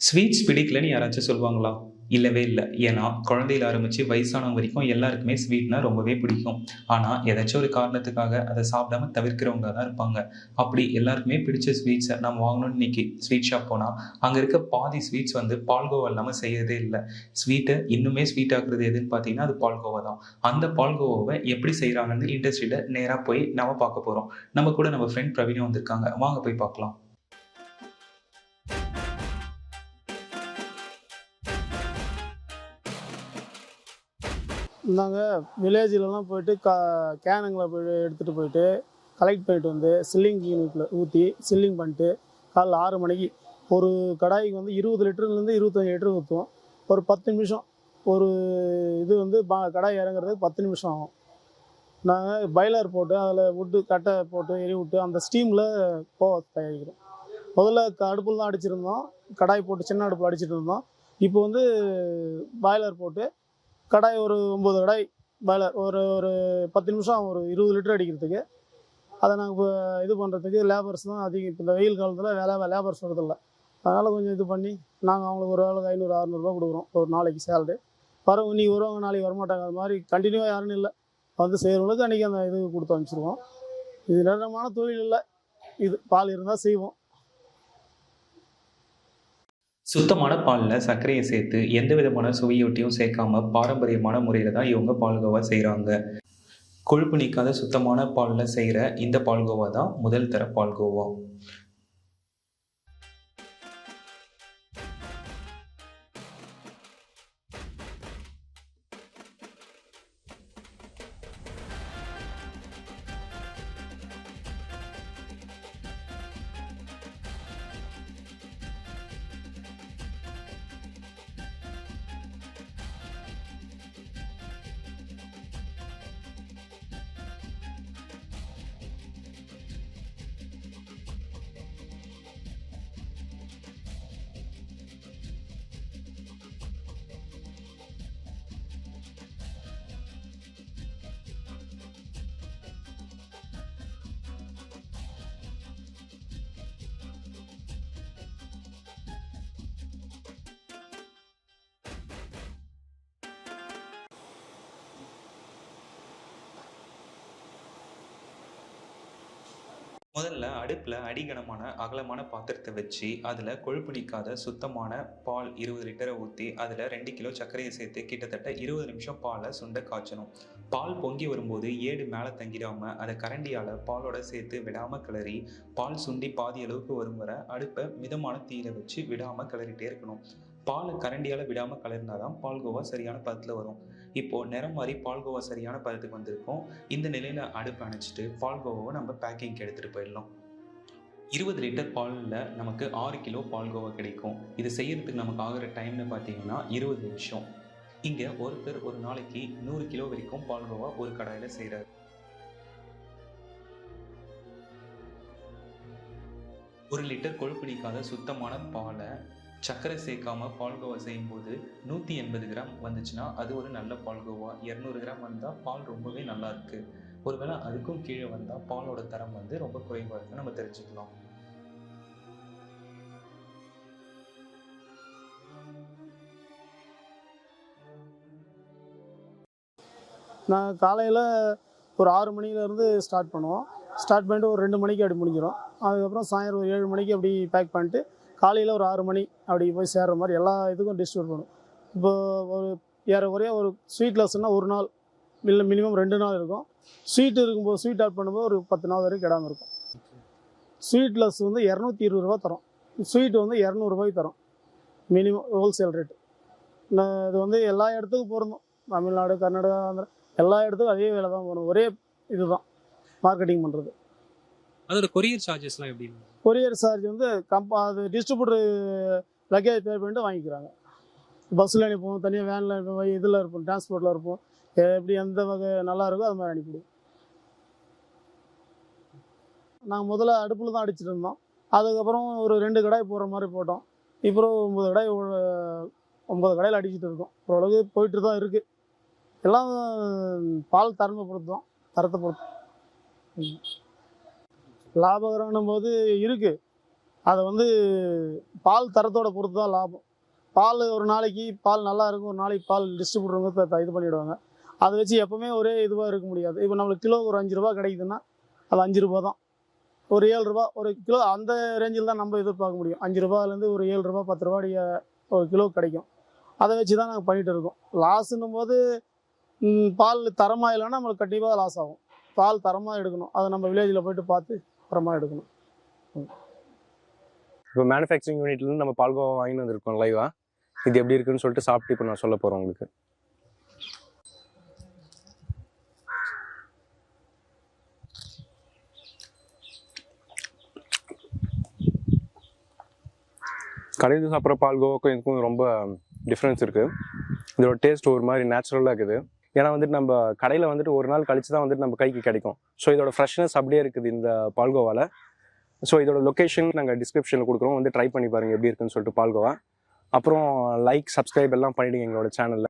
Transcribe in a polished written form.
Sweets பிடிக்கலன்னு யாராச்சும் சொல்லுவாங்களா? இல்லவே இல்ல. ஏன்னா, குழந்தையில ஆரம்பிச்சு வயசானவங்க வரைக்கும் எல்லாருக்குமே ஸ்வீட்னா ரொம்பவே பிடிக்கும். ஆனா, ஏதாச்சும் ஒரு காரணத்துக்காக அத சாப்பிடாம தவிர்க்கிறவங்க தான் இருப்பாங்க. அப்படி எல்லாருக்குமே பிடிச்ச ஸ்வீட்ஸ நம்ம வாங்கணும்னு இன்னைக்கு ஸ்வீட் ஷாப் போனா, அங்க இருக்க பாதி ஸ்வீட்ஸ் வந்து பால்கோவா இல்லாம செய்யறதே இல்ல. ஸ்வீட்ட இன்னுமே ஸ்வீட் ஆக்குறது எதுன்னு பார்த்தீங்கன்னா, அது பால்கோவா தான். அந்த பால்கோவாவ எப்படி செய்றாங்கன்னு இண்டஸ்ட்ரியில நேரா போய் நம்ம பார்க்க போறோம். நம்ம கூட நம்ம ஃப்ரெண்ட் பிரவீனும் வந்திருக்காங்க. வாங்க போய் பார்க்கலாம். நாங்கள் வில்லேஜ்லலாம் போயிட்டு கேனுங்களை போய் எடுத்துகிட்டு போயிட்டு கலெக்ட் பண்ணிட்டு வந்து சில்லிங் யூனிட்டில் ஊற்றி சில்லிங் பண்ணிட்டு காலைல 6 மணிக்கு ஒரு கடாய்க்கு வந்து 20 லிட்டர்லேருந்து 25 லிட்டர் ஊற்றுவோம். ஒரு 10 நிமிஷம் ஒரு இது வந்து கடாய் இறங்குறதுக்கு 10 நிமிஷம் ஆகும். நாங்கள் பாய்லர் போட்டு அதில் விட்டு கட்டை போட்டு எரி விட்டு அந்த ஸ்டீமில் கோவா தயாரிக்கிறோம். முதல்ல அடுப்பில் தான் அடிச்சிருந்தோம், கடாய் போட்டு சின்ன அடுப்பில் அடிச்சிட்டு இருந்தோம். இப்போ வந்து பாய்லர் போட்டு கடாய் ஒரு 9 கடாய் பாய்லர் ஒரு ஒரு 10 நிமிஷம் ஒரு 20 லிட்டர் அடிக்கிறதுக்கு. அதை நாங்கள் இப்போ இது பண்ணுறதுக்கு லேபர்ஸ் தான் அதிகம். இப்போ இந்த வெயில் காலத்தில் லேபர்ஸ் வரதில்லை. அதனால் கொஞ்சம் இது பண்ணி நாங்கள் அவங்களுக்கு ஒரு ஆளுக்கு 500-600 கொடுக்குறோம் ஒரு நாளைக்கு சேலரி. இன்றைக்கி வருவாங்க நாளைக்கு வரமாட்டாங்க. அது மாதிரி கண்டினியூவாக யாரும் இல்லை. வந்து செய்கிறவங்களுக்கு அன்றைக்கி அந்த இது கொடுத்து அனுப்பிச்சிடுவோம். இது நிரந்தரமான தொழில் இல்லை. இது பால் இருந்தால் செய்வோம். சுத்தமான பால்ல சர்க்கரைய சேர்த்து எந்த விதமான சுவையொட்டியும் சேர்க்காம பாரம்பரியமான முறையில தான் இவங்க பால்கோவா செய்றாங்க. கொழுப்பு நீக்காத சுத்தமான பால்ல செய்ற இந்த பால்கோவா தான் முதல் தர பால்கோவா. முதல்ல அடுப்புல அடிகனமான அகலமான பாத்திரத்தை வச்சு அதுல கொழுப்பு நீக்காத சுத்தமான பால் 20 லிட்டரை ஊற்றி அதுல 2 கிலோ சர்க்கரையை சேர்த்து கிட்டத்தட்ட 20 நிமிஷம் பாலை சுண்ட காய்ச்சணும். பால் பொங்கி வரும்போது ஏடு மேலே தங்கிடாம அதை கரண்டியால பாலோட சேர்த்து விடாம கிளறி பால் சுண்டி பாதி அளவுக்கு வரும் வரை அடுப்பை மிதமான தீயில வச்சு விடாம கிளறிட்டே இருக்கணும். பாலை கரண்டியால விடாம கிளறினாதான் பால்கோவா சரியான பதத்துல வரும். இப்போ நிறம் மாறி பால்கோவா சரியான பதத்துக்கு வந்திருக்கும். இந்த நிலையில அடுப்பு அணைச்சிட்டு பால்கோவாவை நம்ம பேக்கிங்க்கு எடுத்துட்டு போயிடலாம். 20 லிட்டர் பாலில் நமக்கு 6 கிலோ பால்கோவா கிடைக்கும். இது செய்யறதுக்கு நமக்கு ஆகிற டைம்னு பார்த்தீங்கன்னா 20 நிமிஷம். இங்கே ஒருத்தர் ஒரு நாளைக்கு 100 கிலோ வரைக்கும் பால்கோவா ஒரு கடாயில் செய்கிறார். 1 லிட்டர் கொழுப்பு நீக்காத சுத்தமான பாலை சர்க்கரை சேர்க்காம பால்கோவா செய்யும்போது 180 கிராம் வந்துச்சுன்னா அது ஒரு நல்ல பால்கோவா. 200 கிராம் வந்தால் பால் ரொம்பவே நல்லா இருக்கு. ஒருவேளை அதுக்கும் கீழே வந்தால் பாலோட தரம் வந்து ரொம்ப குறைவாக இருக்குன்னு நம்ம தெரிஞ்சுக்கலாம். நாங்கள் காலையில் ஒரு 6 மணிலேருந்து ஸ்டார்ட் பண்ணுவோம். ஸ்டார்ட் பண்ணிட்டு ஒரு 2 மணிக்கு அப்படி முடிஞ்சிடும். அதுக்கப்புறம் சாயந்தரம் ஒரு 7 மணிக்கு அப்படி பேக் பண்ணிட்டு காலையில் ஒரு 6 மணி அப்படி போய் சேர்கிற மாதிரி எல்லா இதுக்கும் டிஸ்ட்ரிபியூட் பண்ணும். இப்போ ஒரு ஏறக்குறைய ஒரு ஸ்வீட்லெஸ்ன்னா ஒரு நாள் இல்லை மினிமம் 2 நாள் இருக்கும். ஸ்வீட் இருக்கும்போது ஸ்வீட் ஆட் பண்ணும்போது ஒரு 10 நாள் வரைக்கும் கிடாமல் இருக்கும். ஸ்வீட்லெஸ் வந்து 220 ரூபா தரோம். ஸ்வீட் வந்து 200 ரூபாய்க்கு தரோம் மினிமம் ஹோல்சேல் ரேட்டு. இது வந்து எல்லா இடத்துக்கும் பொருந்தும். தமிழ்நாடு, கர்நாடகா, ஆந்திரா எல்லா இடத்துக்கும் அதே வேலை தான் போகணும். ஒரே இதுதான் மார்க்கெட்டிங் பண்ணுறது. அதோட கொரியர் சார்ஜஸ்லாம் எப்படி? கொரியர் சார்ஜ் வந்து அது டிஸ்ட்ரிபியூட்டர் லக்கேஜ் பே பண்ணிட்டு வாங்கிக்கிறாங்க. பஸ்ஸில் அனுப்புவோம், தனியாக வேனில் அனுப்புவோம், இதில் இருப்போம், டிரான்ஸ்போர்ட்டில் இருப்போம். எப்படி எந்த வகை நல்லா இருக்கோ அது மாதிரி அனுப்பிடுவோம். நாங்கள் முதல்ல அடுப்பில் தான் அடிச்சுட்டு இருந்தோம். அதுக்கப்புறம் ஒரு 2 கடாய் போடுற மாதிரி போட்டோம். இப்போ 9 கடாயில் அடிச்சுட்டு இருக்கோம். ஓரளவுக்கு போயிட்டு தான் இருக்குது. எல்லாம் பால் தரத்தை பொறுத்து. லாபகரம்னும் போது இருக்குது. அதை வந்து பால் தரத்தோட பொறுத்து தான் லாபம். பால் ஒரு நாளைக்கு பால் நல்லா இருக்கும், ஒரு நாளைக்கு பால் டிஸ்ட்ரிபியூட்டருங்க இது பண்ணிவிடுவாங்க. அதை வச்சு எப்போவுமே ஒரே இதுவாக இருக்க முடியாது. இப்போ நம்மளுக்கு கிலோ ஒரு 5 ரூபா கிடைக்குதுன்னா அது 5 ரூபா தான். ஒரு 7 ரூபா ஒரு கிலோ அந்த ரேஞ்சில் தான் நம்ம எதிர்பார்க்க முடியும். 5 ரூபாயிலேருந்து ஒரு 7 ரூபா 10 ரூபாய் ஒரு கிலோ கிடைக்கும். அதை வச்சு தான் நாங்கள் பண்ணிகிட்டு இருக்கோம். லாஸுன்னும் போது பால் தரமாக இல்லைன்னா நம்மளுக்கு கண்டிப்பாக லாஸ் ஆகும். பால் தரமாக எடுக்கணும், அதை நம்ம வில்லேஜில் போய்ட்டு பார்த்து தரமாக எடுக்கணும். இப்போ மேனுஃபேக்சரிங் யூனிட்லேருந்து நம்ம பால்கோவா வாங்கிட்டு வந்திருக்கோம் லைவாக. இது எப்படி இருக்குன்னு சொல்லிட்டு சாப்பிட்டு இப்போ நான் சொல்ல போகிறேன் உங்களுக்கு. கடையில் சாப்பிட்ற பால்கோவாக்கும் இதுக்கும் ரொம்ப டிஃப்ரென்ஸ் இருக்குது. இதோட டேஸ்ட் ஒரு மாதிரி நேச்சுரலாக இருக்குது. ஏன்னா வந்துட்டு நம்ம கடையில் வந்துட்டு ஒரு நாள் கழிச்சு தான் வந்துட்டு நம்ம கைக்கு கிடைக்கும். ஸோ இதோட ஃப்ரெஷ்னஸ் அப்படியே இருக்குது இந்த பால்கோவாவில். ஸோ இதோட லொக்கேஷன் நாங்கள் டிஸ்கிரிப்ஷனில் கொடுக்குறோம், வந்து ட்ரை பண்ணி பாருங்கள் எப்படி இருக்குன்னு சொல்லிட்டு பால்கோவா. அப்புறம் லைக் சப்ஸ்கிரைப் எல்லாம் பண்ணிவிடுங்க எங்களோட சேனலில்.